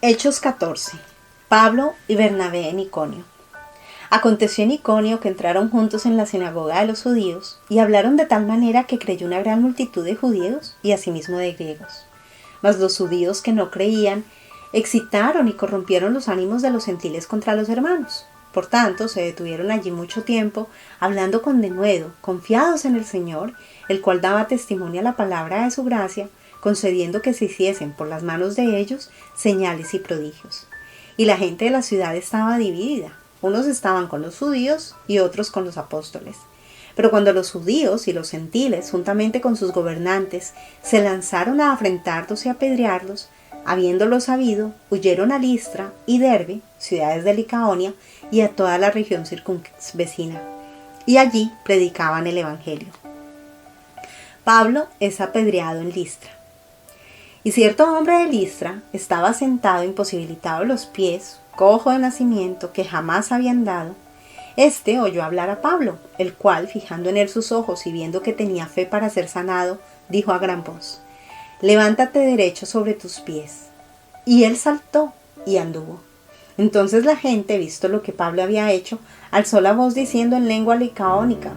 Hechos 14. Pablo y Bernabé en Iconio. Aconteció en Iconio que entraron juntos en la sinagoga de los judíos y hablaron de tal manera que creyó una gran multitud de judíos y asimismo de griegos. Mas los judíos que no creían excitaron y corrompieron los ánimos de los gentiles contra los hermanos. Por tanto, se detuvieron allí mucho tiempo, hablando con denuedo, confiados en el Señor, el cual daba testimonio a la palabra de su gracia, concediendo que se hiciesen por las manos de ellos señales y prodigios. Y la gente de la ciudad estaba dividida. Unos estaban con los judíos y otros con los apóstoles. Pero cuando los judíos y los gentiles, juntamente con sus gobernantes, se lanzaron a afrentarlos y apedrearlos, habiéndolo sabido, huyeron a Listra y Derbe, ciudades de Licaonia, y a toda la región circunvecina. Y allí predicaban el evangelio. Pablo es apedreado en Listra. Y cierto hombre de Listra estaba sentado imposibilitado de los pies, cojo de nacimiento, que jamás había andado. Este oyó hablar a Pablo, el cual, fijando en él sus ojos y viendo que tenía fe para ser sanado, dijo a gran voz: «Levántate derecho sobre tus pies». Y él saltó y anduvo. Entonces la gente, visto lo que Pablo había hecho, alzó la voz diciendo en lengua licaónica: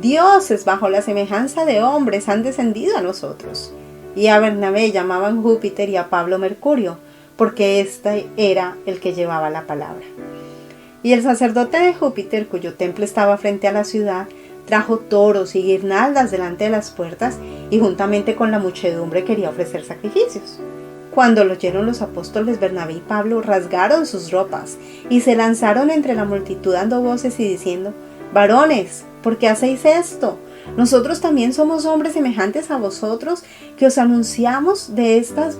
«Dioses bajo la semejanza de hombres han descendido a nosotros». Y a Bernabé llamaban Júpiter y a Pablo Mercurio, porque éste era el que llevaba la palabra. Y el sacerdote de Júpiter, cuyo templo estaba frente a la ciudad, trajo toros y guirnaldas delante de las puertas y juntamente con la muchedumbre quería ofrecer sacrificios. Cuando lo oyeron los apóstoles Bernabé y Pablo, rasgaron sus ropas y se lanzaron entre la multitud dando voces y diciendo: «Varones, ¿por qué hacéis esto? Nosotros también somos hombres semejantes a vosotros, que os anunciamos que de estas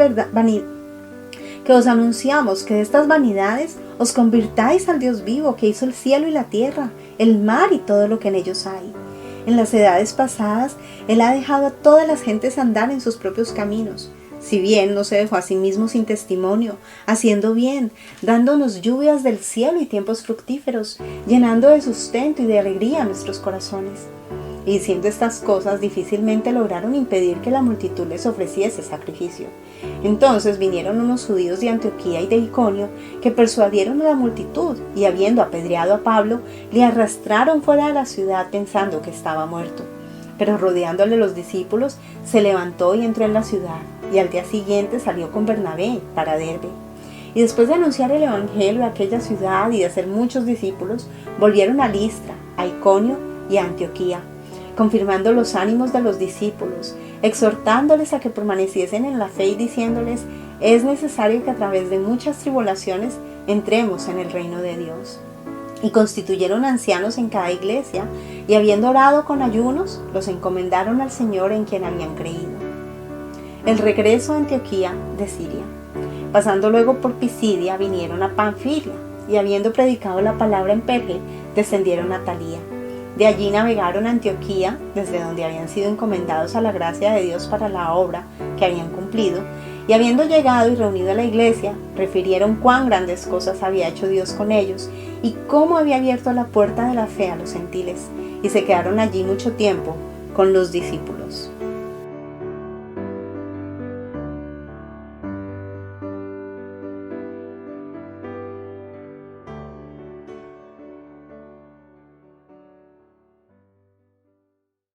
vanidades os convirtáis al Dios vivo, que hizo el cielo y la tierra, el mar y todo lo que en ellos hay. En las edades pasadas, Él ha dejado a todas las gentes andar en sus propios caminos. Si bien no se dejó a sí mismo sin testimonio, haciendo bien, dándonos lluvias del cielo y tiempos fructíferos, llenando de sustento y de alegría nuestros corazones». Y diciendo estas cosas, difícilmente lograron impedir que la multitud les ofreciese sacrificio. Entonces vinieron unos judíos de Antioquía y de Iconio, que persuadieron a la multitud, y habiendo apedreado a Pablo, le arrastraron fuera de la ciudad pensando que estaba muerto. Pero rodeándole los discípulos, se levantó y entró en la ciudad, y al día siguiente salió con Bernabé para Derbe. Y después de anunciar el evangelio a aquella ciudad y de hacer muchos discípulos, volvieron a Listra, a Iconio y a Antioquía, confirmando los ánimos de los discípulos, exhortándoles a que permaneciesen en la fe y diciéndoles: «Es necesario que a través de muchas tribulaciones entremos en el reino de Dios». Y constituyeron ancianos en cada iglesia, y habiendo orado con ayunos, los encomendaron al Señor en quien habían creído. El regreso a Antioquía de Siria. Pasando luego por Pisidia, vinieron a Panfilia, y habiendo predicado la palabra en Perge, descendieron a Talía. De allí navegaron a Antioquía, desde donde habían sido encomendados a la gracia de Dios para la obra que habían cumplido, y habiendo llegado y reunido a la iglesia, refirieron cuán grandes cosas había hecho Dios con ellos, y cómo había abierto la puerta de la fe a los gentiles, y se quedaron allí mucho tiempo con los discípulos.